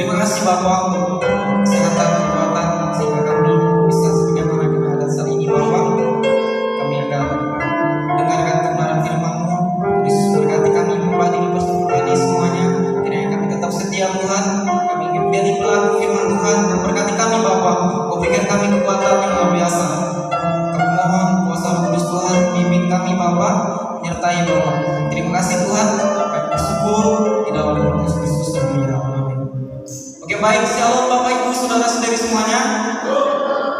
Terima kasih Bapak untuk kesehatan, kekuatan, sehingga kami bisa sebagaimana kita ada saat ini Bapak. Kami akan dengarkan kebenaran firman-Mu. Yesus berkati kami kembali di pertemuan ini semuanya. Kiranya kami tetap setia Tuhan. Kami ingin menjadi pelaku firman Tuhan. Berkati kami Bapak. Kau berikan kami kekuatan yang luar biasa. Kami mohon kuasa Roh Kudus Tuhan bimbing kami Bapak, menyertai Bapak. Terima kasih Tuhan. Kami bersyukur di dalam nama Yesus Kristus kami. Amin. Oke, baik, shalom Bapak Ibu saudara-saudari semuanya.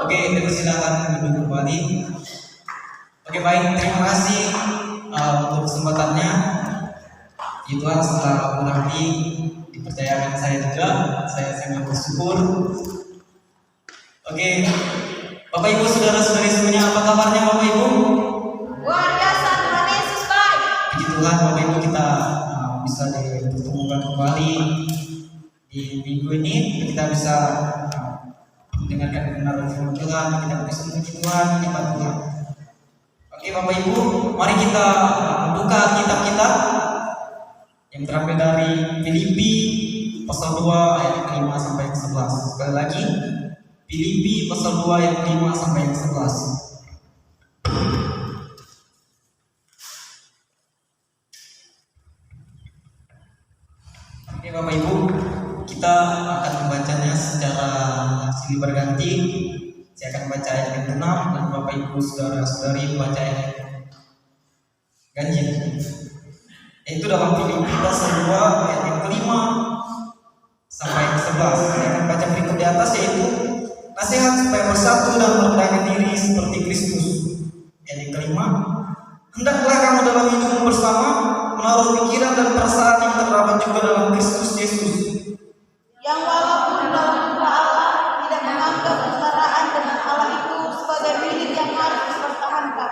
Oke, dipersilakan duduk kembali. Oke, baik, terima kasih untuk kesempatannya. Tuhan setelah berarti dipercayakan saya juga, saya sangat bersyukur. Oke, Bapak Ibu saudara-saudari semuanya, apa kabarnya Bapak Ibu? Luar biasa, Tuhan Yesus baik. Puji Tuhan Bapak Ibu, kita bisa dipertemukan kembali di minggu ini. Kita bisa mendengarkan kebenaran firman Tuhan, kita bisa memuji Tuhan, menyembah Tuhan. Oke Bapak Ibu, mari kita buka kitab kita yang terambil dari Filipi pasal 2 ayat 5 sampai 11. Sekali lagi, Filipi pasal 2 ayat 5 sampai 11. Oke Bapak Ibu, kita akan membacanya secara silih berganti. Saya akan baca ayat yang ke-6 dan Bapak Ibu saudara-saudari membaca ayat yang ganjil. Yaitu dalam Filipi pasal 2 ayat yang ke-5 sampai yang ke-11. Saya akan baca berikut di atas, yaitu nasihat supaya bersatu dan merendahkan diri seperti Kristus. Ayat yang ke-5, hendaklah kamu dalam hidupmu bersama menaruh pikiran dan perasaan yang terdapat juga dalam Kristus Yesus, Yang walaupun dalam muka Allah tidak menganggap kesetaraan dengan Allah itu sebagai milik yang harus dipertahankan.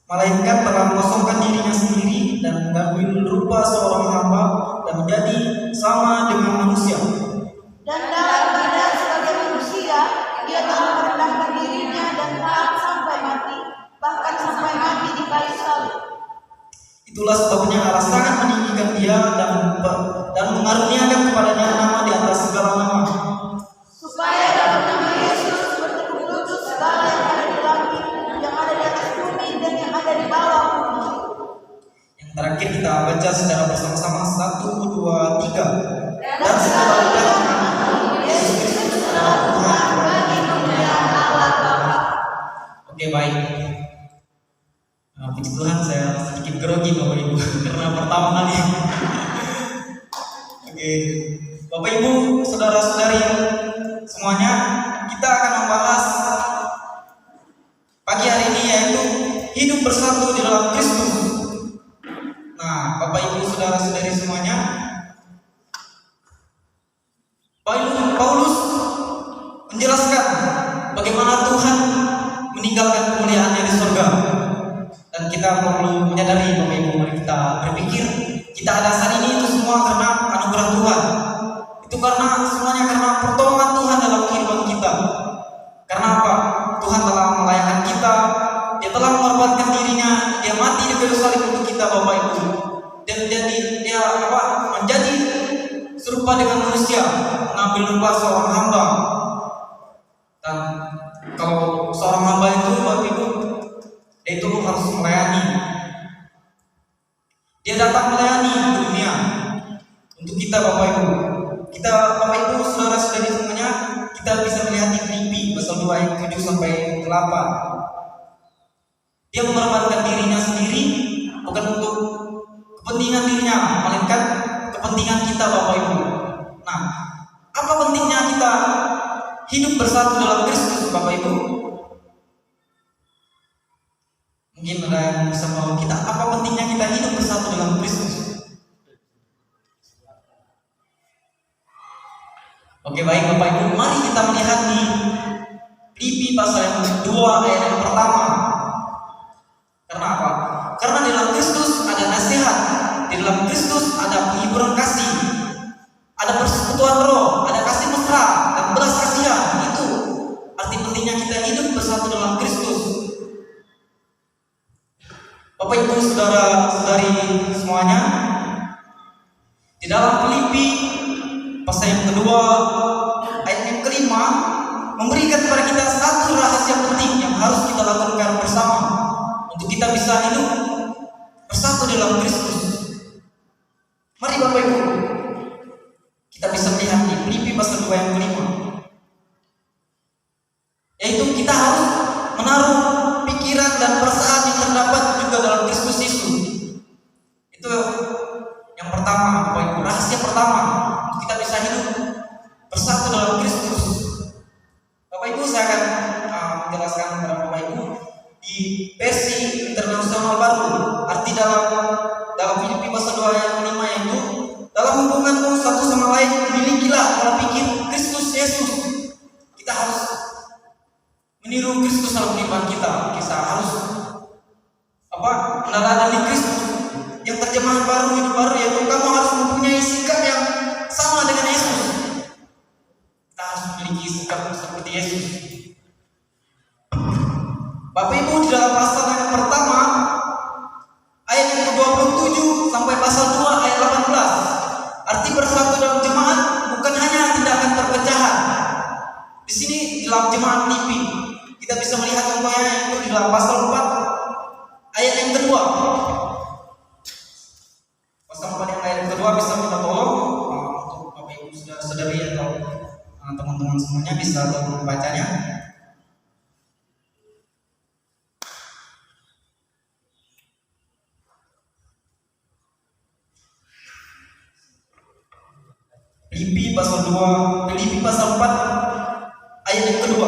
melainkan telah mengosongkan dirinya sendiri dan mengambil rupa seorang hamba dan menjadi sama dengan manusia. Dan dalam keadaan sebagai manusia, dia telah merendahkan dirinya dan taat sampai mati, bahkan sampai mati di kayu salib. Itulah sebabnya Allah sangat meninggikan dia dan mengaruniakan kepadanya nama di atas segala nama, Supaya dalam nama Yesus bertekuk lutut segala yang ada di langit, yang ada di atas bumi, dan yang ada di bawah bumi. Yang terakhir kita baca secara bersama-sama 1, 2, 3. Dan segala lidah mengakui Yesus Kristus adalah Tuhan bagi kemuliaan Allah Bapa. Oke, baik. Puji Tuhan, saya sedikit grogi Bapak Ibu karena pertama kali. Oke, Bapak Ibu, saudara-saudari semuanya, kita akan membahas pagi hari ini yaitu hidup bersatu di dalam Kristus. Nah, Bapak Ibu, saudara-saudari semuanya, Paulus menjelaskan bagaimana Tuhan meninggalkan kemuliaannya di surga. Dan kita perlu menyadari Bapak Ibu, mari kita berpikir kita ada saat ini itu semua karena anugerah Tuhan. Itu karena semuanya karena pertolongan Tuhan dalam kehidupan kita. Karena apa? Tuhan telah melayani kita, Dia telah mengorbankan dirinya, Dia mati di kayu salib untuk kita Bapak Ibu. Dan dia menjadi serupa dengan manusia, mengambil rupa seorang hamba. Dan kalau seorang hamba itu Bapak Ibu, dia itu harus melayani. Dia datang melayani di dunia untuk kita Bapak Ibu. Kita Bapak Ibu saudara-saudari semuanya, kita bisa melihat di Filipi pasal 2 ayat 7 sampai 8. Dia mengorbankan dirinya sendiri bukan untuk kepentingan dirinya, melainkan kepentingan kita Bapak Ibu. Nah, apa pentingnya kita hidup bersatu dalam Kristus Bapak Ibu? Mungkin ada yang bisa mau kita, apa pentingnya kita hidup bersatu dalam Kristus? Oke, baik Bapak Ibu, mari kita melihat di Filipi pasal yang kedua ayat yang pertama. Karena apa? Karena di dalam Kristus ada nasihat, di dalam Kristus ada penghiburan kasih, ada persekutuan roh, ada kasih mesra dan belas kasihan. Itu arti pentingnya kita hidup bersatu dalam Kristus. Bapak Ibu saudara-saudari semuanya, di dalam Filipi pasal yang kedua, ayat yang kelima memberikan kepada kita satu rahasia penting yang harus kita lakukan bersama untuk kita bisa hidup bersatu dalam Kristus. Mari Bapak Ibu, kita bisa melihat di Filipi pasal 2 yang kelima, yaitu kita harus menaruh pikiran dan perasaan yang terdapat juga dalam Kristus Yesus. Itu yang pertama, Bapak Ibu, rahasia pertama untuk kita bisa hidup bersatu dalam Kristus. Bapak Ibu, saya akan menjelaskan kepada Bapak Ibu di versi internasional baru. Arti dalam Filipi pasal 2 ayat 5 yaitu, dalam hubunganmu satu sama lain milikilah pola pikir Kristus Yesus. Kita harus meniru Kristus dalam kehidupan kita. Kita harus meneladani Kristus. Yang terjemahan baru, hidup baru, yaitu kamu harus mempunyai sikap yang sama dengan Yesus. Kita harus memiliki sikap seperti Yesus. Bapak Ibu, di dalam pasal yang pertama ayat yang ke-27 sampai pasal 2 ayat 18, arti bersatu dalam jemaat bukan hanya tindakan perpecahan. Di sini dalam jemaat Filipi kita bisa melihat contohnya, itu di dalam pasal 4 ayat yang kedua. Pasal 4 ayat yang kedua bisa kita tolong untuk Bapak Ibu saudari atau teman-teman semuanya bisa tolong membacanya. Filipi pasal 4 ayat yang kedua.